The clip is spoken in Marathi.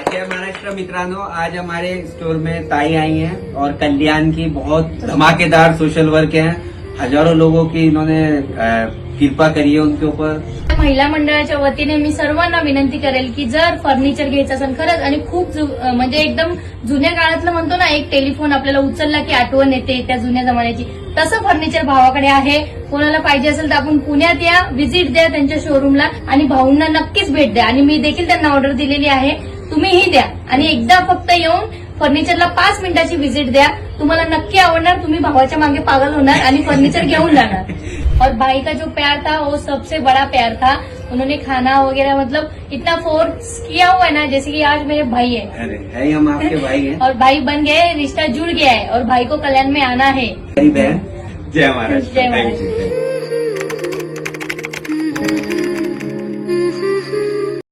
जय महाराष्ट्र मित्रांनो, आज हमारे स्टोर में ताई आई हैं और कल्याण की बहुत धमाकेदार सोशल वर्क है। हजारों लोगों की इन्होंने कृपा करी है उनके ऊपर। महिला मंडळाच्या वतीने मी सर्वांना विनंती करेल की जर फर्निचर घ्यायचं असेल खरंच आणि खूप म्हणजे एकदम जुन्या काळातलं म्हणतो ना, एक टेलिफोन आपल्याला उचलला की आठवण येते त्या जुन्या जमान्याची, तसं फर्निचर भावाकडे आहे. कोणाला पाहिजे असेल तर आपण पुण्यात या, व्हिजिट द्या त्यांच्या शोरूमला आणि भाऊंना नक्कीच भेट द्या. आणि मी देखील त्यांना ऑर्डर दिलेली आहे, तुम्हीही द्या. आणि एकदा फक्त येऊन फर्निचरला 5 मिनिटाची व्हिजिट द्या, तुम्हाला नक्की आवडणार. तुम्ही भावाच्या मागे पागल होणार आणि फर्निचर घेऊन जाणार. और भाई का जो प्यार था वो सबसे बड़ा प्यार था. उन्होंने खाना वगैरह मतलब इतना फोर्स किया हुआ है ना, जैसे कि आज मेरे भाई है. अरे है, हम आपके भाई हैं और भाई बन गए, रिश्ता जुड़ गया है और भाई को कल्याण में आना है. मेरी बहन। जय महाराष्ट्र। जय Thank you, Maharashtra. thank you.